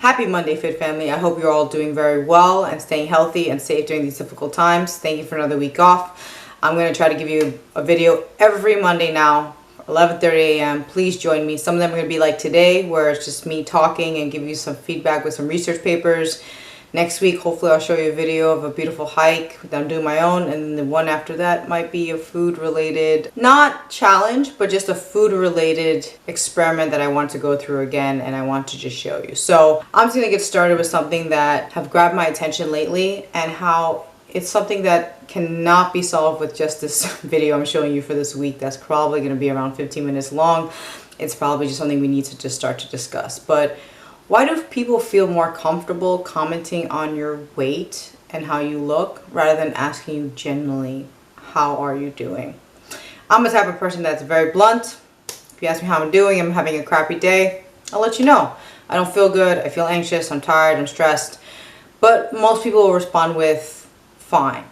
Happy Monday, Fit Family. I hope you're all doing very well and staying healthy and safe during these difficult times. Thank you for another week off. I'm going to try to give you a video every Monday now, 11:30 a.m. Please join me. Some of them are going to be like today, where it's just me talking and give you some feedback with some research papers. Next week, hopefully I'll show you a video of a beautiful hike that I'm doing my own, and the one after that might be a food-related, not challenge, but just a food-related experiment that I want to go through again, and I want to just show you. So I'm just gonna get started with something that have grabbed my attention lately, and how it's something that cannot be solved with just this video I'm showing you for this week. That's probably gonna be around 15 minutes long. It's probably just something we need to just start to discuss. But why do people feel more comfortable commenting on your weight and how you look rather than asking you genuinely, how are you doing? I'm the type of person that's very blunt. If you ask me how I'm doing, I'm having a crappy day, I'll let you know. I don't feel good, I feel anxious, I'm tired, I'm stressed. But most people will respond with, fine,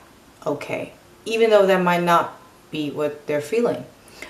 okay, even though that might not be what they're feeling.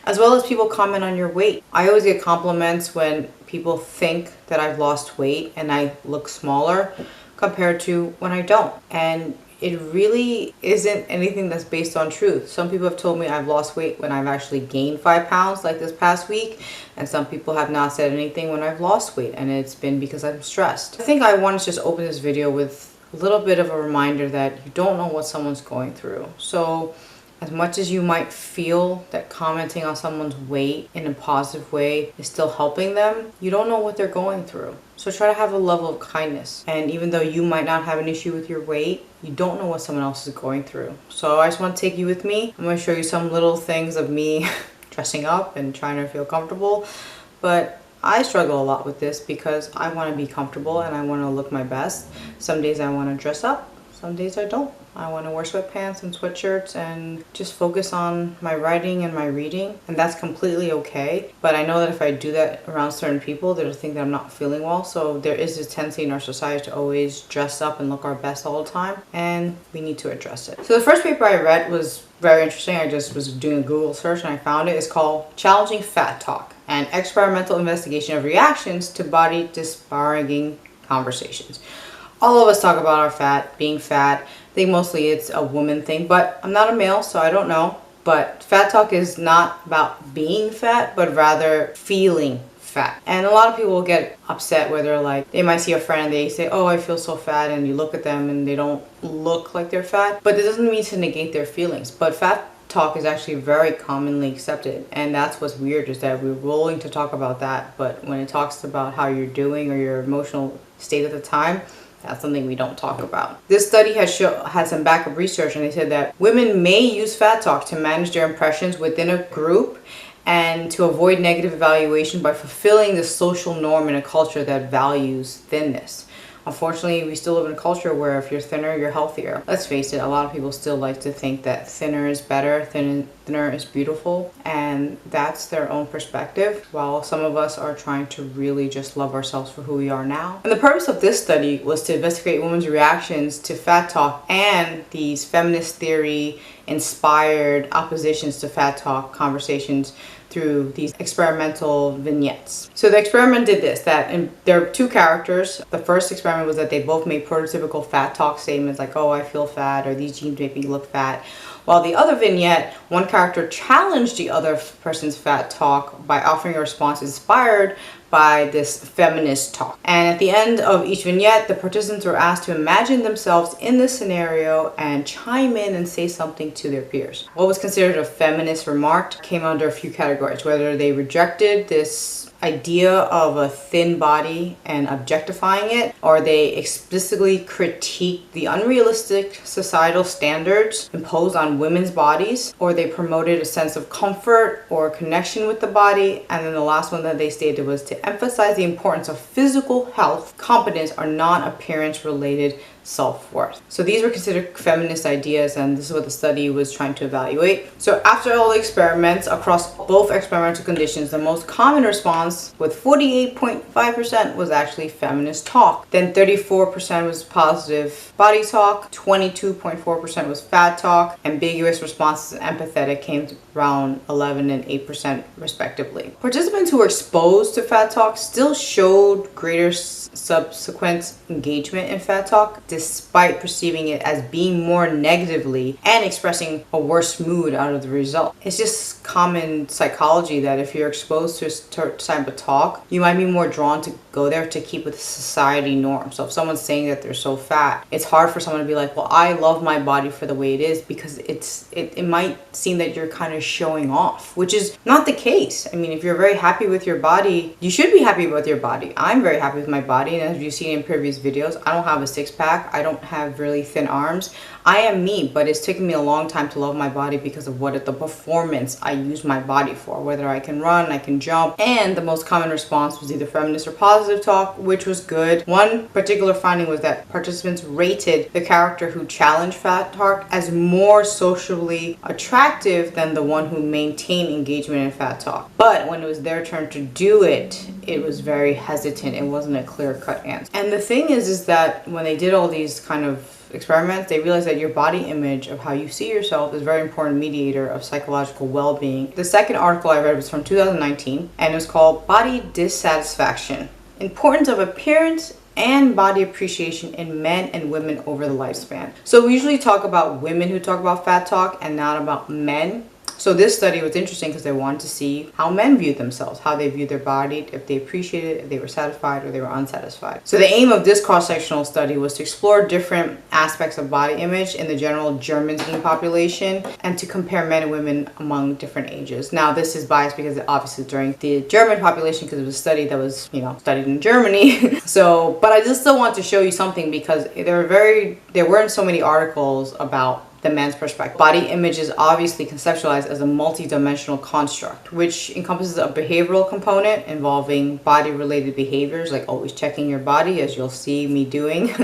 As well as people comment on your weight. I always get compliments when people think that I've lost weight and I look smaller compared to when I don't. And it really isn't anything that's based on truth. Some people have told me I've lost weight when I've actually gained 5 pounds, like this past week. And some people have not said anything when I've lost weight, and it's been because I'm stressed. I think I want to just open this video with a little bit of a reminder that you don't know what someone's going through. So as much as you might feel that commenting on someone's weight in a positive way is still helping them, you don't know what they're going through. So try to have a level of kindness. And even though you might not have an issue with your weight, you don't know what someone else is going through. So I just want to take you with me. I'm going to show you some little things of me dressing up and trying to feel comfortable. But I struggle a lot with this because I want to be comfortable and I want to look my best. Some days I want to dress up. Some days I don't. I want to wear sweatpants and sweatshirts and just focus on my writing and my reading. And that's completely okay. But I know that if I do that around certain people, they'll think that I'm not feeling well. So there is this tendency in our society to always dress up and look our best all the time. And we need to address it. So the first paper I read was very interesting. I just was doing a Google search and I found it. It's called Challenging Fat Talk: An Experimental Investigation of Reactions to Body Disparaging Conversations. All of us talk about our fat, being fat. I think mostly it's a woman thing, but I'm not a male, so I don't know. But fat talk is not about being fat, but rather feeling fat. And a lot of people will get upset where they're like, they might see a friend and they say, oh, I feel so fat, and you look at them and they don't look like they're fat. But it doesn't mean to negate their feelings. But fat talk is actually very commonly accepted, and that's what's weird, is that we're willing to talk about that, but when it talks about how you're doing or your emotional state at the time, that's something we don't talk about. This study had some backup research, and they said that women may use fat talk to manage their impressions within a group and to avoid negative evaluation by fulfilling the social norm in a culture that values thinness. Unfortunately, we still live in a culture where if you're thinner, you're healthier. Let's face it, a lot of people still like to think that thinner is better, thinner is beautiful, and that's their own perspective, while some of us are trying to really just love ourselves for who we are now. And the purpose of this study was to investigate women's reactions to fat talk and these feminist theory inspired oppositions to fat talk conversations through these experimental vignettes. So the experiment did this, there are 2 characters. The first experiment was that they both made prototypical fat talk statements like, oh, I feel fat, or these jeans make me look fat. While the other vignette, one character challenged the other person's fat talk by offering a response inspired by this feminist talk. And at the end of each vignette, the participants were asked to imagine themselves in this scenario and chime in and say something to their peers. What was considered a feminist remark came under a few categories: whether they rejected this idea of a thin body and objectifying it, or they explicitly critiqued the unrealistic societal standards imposed on women's bodies, or they promoted a sense of comfort or connection with the body. And then the last one that they stated was to emphasize the importance of physical health, competence, or non-appearance related self-worth. So these were considered feminist ideas, and this is what the study was trying to evaluate. So after all the experiments across both experimental conditions, the most common response with 48.5% was actually feminist talk. Then 34% was positive body talk, 22.4% was fat talk. Ambiguous responses and empathetic came to around 11 and 8% respectively. Participants who were exposed to fat talk still showed greater subsequent engagement in fat talk, despite perceiving it as being more negatively and expressing a worse mood out of the result. It's just common psychology that if you're exposed to a certain type of talk, you might be more drawn to go there to keep with the society norm. So if someone's saying that they're so fat, it's hard for someone to be like, well, I love my body for the way it is, because it might seem that you're kind of showing off, which is not the case. I mean, if you're very happy with your body, you should be happy with your body. I'm very happy with my body, and as you've seen in previous videos, I don't have a six-pack. I don't have really thin arms. I am me, but it's taken me a long time to love my body because of the performance I use my body for, whether I can run, I can jump. And the most common response was either feminist or positive talk, which was good. One particular finding was that participants rated the character who challenged fat talk as more socially attractive than the one who maintained engagement in fat talk. But when it was their turn to do it, it was very hesitant. It wasn't a clear-cut answer. And the thing is that when they did all these kind of experiments, they realized that your body image of how you see yourself is a very important mediator of psychological well-being. The second article I read was from 2019, and it was called Body Dissatisfaction: Importance of Appearance and Body Appreciation in Men and Women Over the Lifespan. So we usually talk about women who talk about fat talk and not about men. So this study was interesting because they wanted to see how men viewed themselves, how they viewed their body, if they appreciated it, if they were satisfied or they were unsatisfied. So the aim of this cross-sectional study was to explore different aspects of body image in the general German-speaking population and to compare men and women among different ages. Now this is biased because obviously during the German population, because it was a study that was, studied in Germany. But I just still want to show you something because there weren't so many articles about the man's perspective. Body image is obviously conceptualized as a multi-dimensional construct, which encompasses a behavioral component involving body-related behaviors, like always checking your body, as you'll see me doing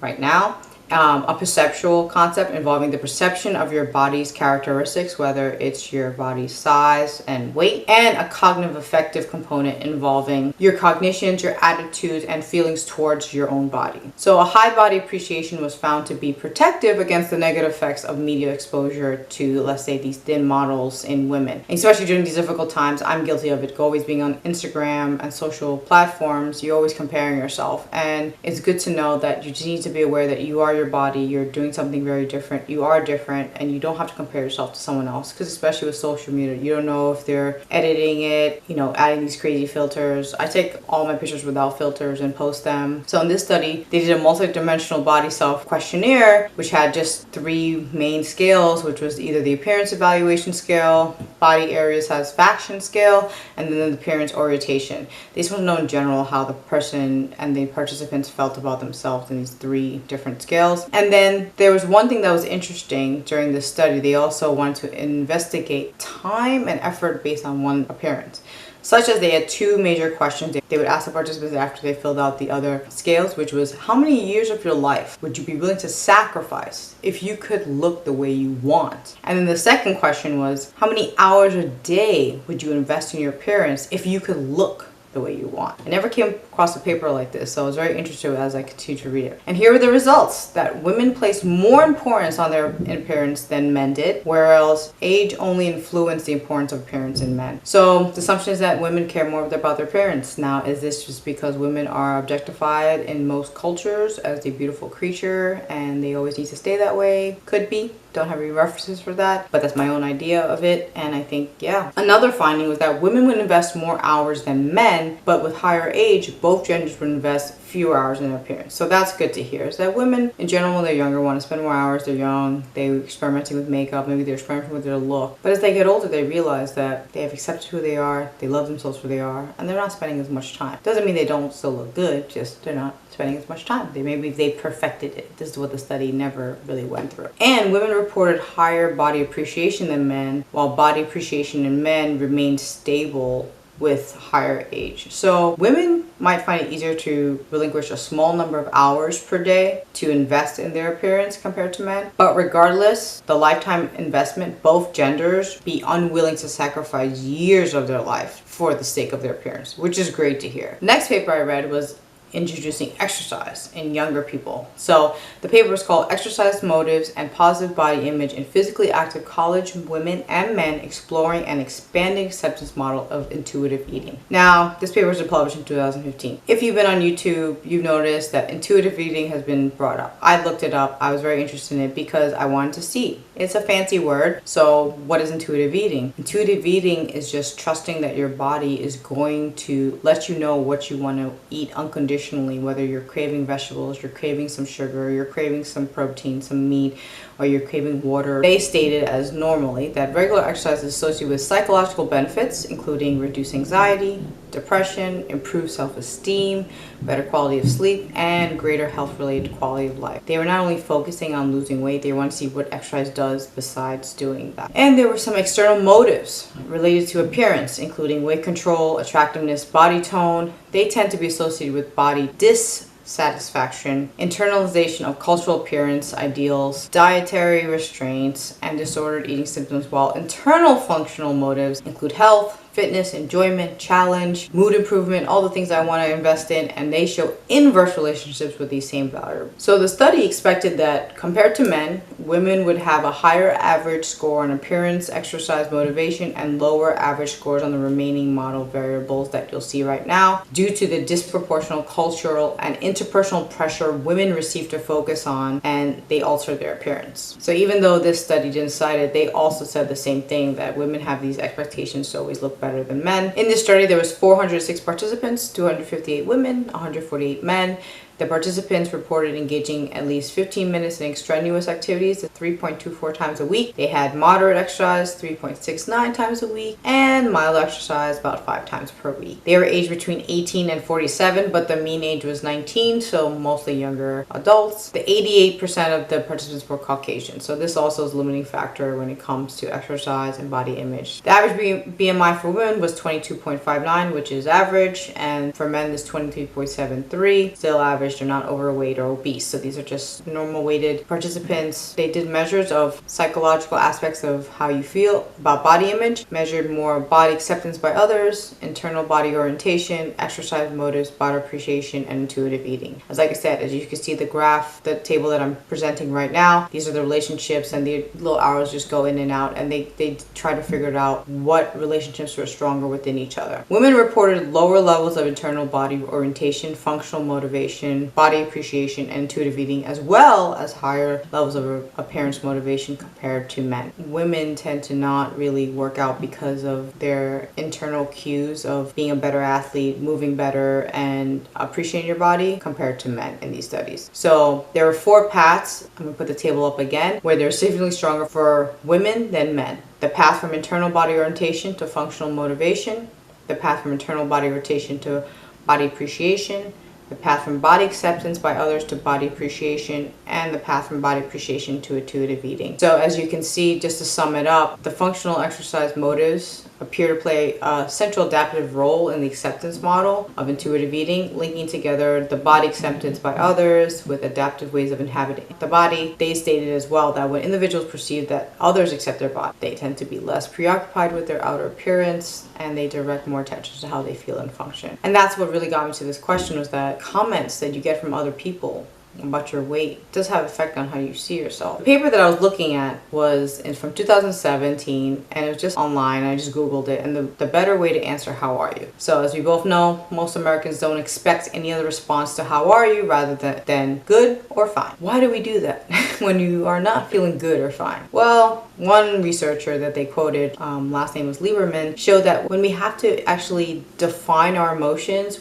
right now. A perceptual concept involving the perception of your body's characteristics, whether it's your body's size and weight, and a cognitive affective component involving your cognitions, your attitudes, and feelings towards your own body. So a high body appreciation was found to be protective against the negative effects of media exposure to, let's say, these thin models in women. Especially during these difficult times, I'm guilty of it. Always being on Instagram and social platforms, you're always comparing yourself. And it's good to know that you just need to be aware that you are your body, you're doing something very different, you are different, and you don't have to compare yourself to someone else, because especially with social media, you don't know if they're editing it, adding these crazy filters. I take all my pictures without filters and post them. So in this study, they did a multi-dimensional body self questionnaire, which had just 3 main scales, which was either the appearance evaluation scale, body area satisfaction scale, and then the appearance orientation. This was know in general how the person and the participants felt about themselves in these 3 different scales. And then there was one thing that was interesting during this study. They also wanted to investigate time and effort based on one appearance, such as they had 2 major questions. They would ask the participants after they filled out the other scales, which was, how many years of your life would you be willing to sacrifice if you could look the way you want? And then the second question was, how many hours a day would you invest in your appearance if you could look the way you want? I never came across a paper like this, so I was very interested as I continued to read it. And here were the results: that women placed more importance on their appearance than men did, whereas age only influenced the importance of appearance in men. So the assumption is that women care more about their appearance. Now, is this just because women are objectified in most cultures as a beautiful creature and they always need to stay that way? Could be. Don't have any references for that, but that's my own idea of it. And I think, yeah. Another finding was that women would invest more hours than men, but with higher age, both genders would invest fewer hours in appearance. So that's good to hear. Is that women in general, when they're younger, want to spend more hours. They're young, they're experimenting with makeup, maybe they're experimenting with their look. But as they get older, they realize that they have accepted who they are, they love themselves for who they are, and they're not spending as much time. Doesn't mean they don't still look good, just they're not spending as much time. Maybe they perfected it. This is what the study never really went through. And women reported higher body appreciation than men, while body appreciation in men remained stable with higher age. So women might find it easier to relinquish a small number of hours per day to invest in their appearance compared to men. But regardless, the lifetime investment, both genders be unwilling to sacrifice years of their life for the sake of their appearance, which is great to hear. The next paper I read was introducing exercise in younger people. So the paper is called Exercise Motives and Positive Body Image in Physically Active College Women and Men, Exploring an Expanding Acceptance Model of Intuitive Eating. Now, this paper was published in 2015. If you've been on YouTube, you've noticed that intuitive eating has been brought up. I looked it up. I was very interested in it because I wanted to see. It's a fancy word. So what is intuitive eating? Intuitive eating is just trusting that your body is going to let you know what you want to eat unconditionally, whether you're craving vegetables, you're craving some sugar, you're craving some protein, some meat, or you're craving water. They stated as normally that regular exercise is associated with psychological benefits, including reduced anxiety, depression, improved self-esteem, better quality of sleep, and greater health-related quality of life. They were not only focusing on losing weight, they want to see what exercise does besides doing that. And there were some external motives related to appearance, including weight control, attractiveness, body tone. They tend to be associated with body dissatisfaction, internalization of cultural appearance ideals, dietary restraints, and disordered eating symptoms, while internal functional motives include health, fitness, enjoyment, challenge, mood improvement, all the things I want to invest in, and they show inverse relationships with these same variables. So the study expected that compared to men, women would have a higher average score on appearance, exercise, motivation, and lower average scores on the remaining model variables that you'll see right now due to the disproportional cultural and interpersonal pressure women receive to focus on, and they alter their appearance. So even though this study didn't cite it, they also said the same thing, that women have these expectations to always look better than men. In this study, there was 406 participants, 258 women, 148 men. The participants reported engaging at least 15 minutes in extraneous activities 3.24 times a week. They had moderate exercise 3.69 times a week and mild exercise about 5 times per week. They were aged between 18 and 47, but the mean age was 19, so mostly younger adults. The 88% of the participants were Caucasian, so this also is a limiting factor when it comes to exercise and body image. The average BMI for women was 22.59, which is average, and for men is 23.73, still average. They're not overweight or obese, so these are just normal weighted participants. They did measures of psychological aspects of how you feel about body image, measured more body acceptance by others, internal body orientation, exercise motives, body appreciation, and intuitive eating. As like I said, as you can see the graph, the table that I'm presenting right now, these are the relationships, and the little arrows just go in and out, and they try to figure out what relationships were stronger within each other. Women reported lower levels of internal body orientation, functional motivation, body appreciation, and intuitive eating, as well as higher levels of appearance motivation compared to men. Women tend to not really work out because of their internal cues of being a better athlete, moving better, and appreciating your body compared to men in these studies. So there were 4 paths. I'm going to put the table up again, where they're significantly stronger for women than men. The path from internal body orientation to functional motivation, the path from internal body orientation to body appreciation, the path from body acceptance by others to body appreciation, and the path from body appreciation to intuitive eating. So as you can see, just to sum it up, the functional exercise motives appear to play a central adaptive role in the acceptance model of intuitive eating, linking together the body acceptance by others with adaptive ways of inhabiting the body. They stated as well that when individuals perceive that others accept their body, they tend to be less preoccupied with their outer appearance, and they direct more attention to how they feel and function. And that's what really got me to this question, was that comments that you get from other people about your weight does have effect on how you see yourself. The paper that I was looking at was from 2017, and it was just online. I just Googled it, and the better way to answer how are you. So as we both know, most Americans don't expect any other response to how are you rather than good or fine. Why do we do that when you are not feeling good or fine? Well, one researcher that they quoted, last name was Lieberman, showed that when we have to actually define our emotions,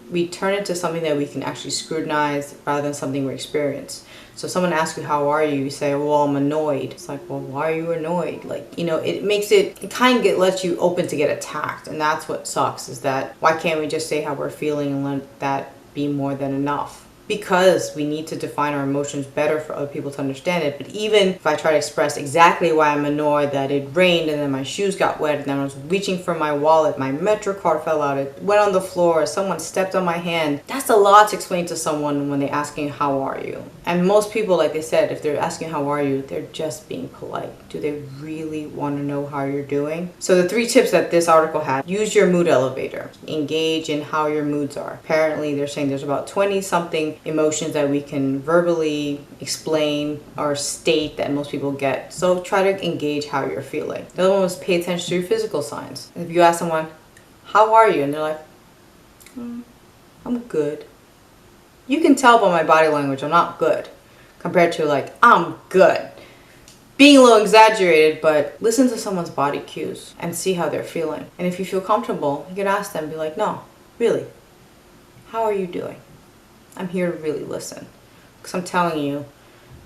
we turn it to something that we can actually scrutinize rather than something we experience. So if someone asks you, how are you? You say, well, I'm annoyed. It's like, well, why are you annoyed? Like, it kind of lets you open to get attacked. And that's what sucks, is that why can't we just say how we're feeling and let that be more than enough? because we need to define our emotions better for other people to understand it. But even if I try to express exactly why I'm annoyed that it rained and then my shoes got wet and then I was reaching for my wallet, my Metro card fell out, it went on the floor, someone stepped on my hand, that's a lot to explain to someone when they're asking how are you. And most people, like they said, if they're asking how are you, they're just being polite. Do they really want to know how you're doing? So the 3 tips that this article had: use your mood elevator, engage in how your moods are. Apparently they're saying there's about 20 something emotions that we can verbally explain or state that most people get. So try to engage how you're feeling. The other one was pay attention to your physical signs. If you ask someone, how are you? And they're like, I'm good. You can tell by my body language I'm not good, compared to like, I'm good. Being a little exaggerated, but listen to someone's body cues and see how they're feeling. And if you feel comfortable, you can ask them, be like, no, really, how are you doing? I'm here to really listen. Because I'm telling you,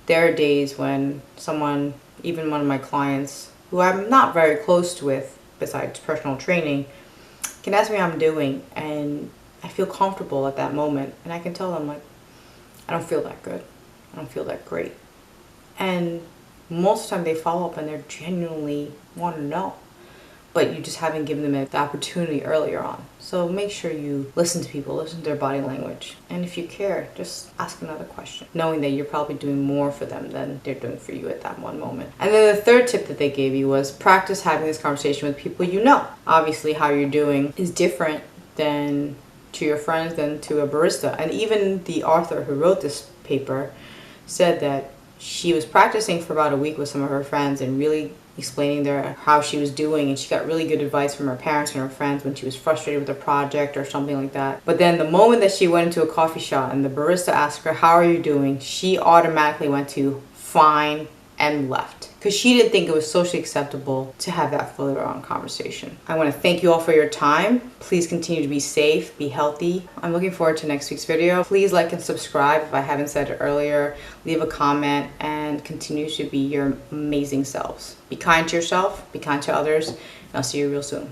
there are days when someone, even one of my clients, who I'm not very close with, besides personal training, can ask me how I'm doing, and I feel comfortable at that moment. And I can tell them, like, I don't feel that good. I don't feel that great. And most of the time they follow up and they genuinely want to know. But you just haven't given them the opportunity earlier on. So make sure you listen to people, listen to their body language. And if you care, just ask another question, knowing that you're probably doing more for them than they're doing for you at that one moment. And then the 3rd tip that they gave you was practice having this conversation with people you know. Obviously, how you're doing is different than to your friends than to a barista. And even the author who wrote this paper said that she was practicing for about a week with some of her friends and really explaining there how she was doing, and she got really good advice from her parents and her friends when she was frustrated with a project or something like that. But then the moment that she went into a coffee shop and the barista asked her, how are you doing, she automatically went to fine and left, because she didn't think it was socially acceptable to have that further on conversation. I want to thank you all for your time. Please continue to be safe, be healthy. I'm looking forward to next week's video. Please like and subscribe if I haven't said it earlier. Leave a comment and continue to be your amazing selves. Be kind to yourself, be kind to others, and I'll see you real soon.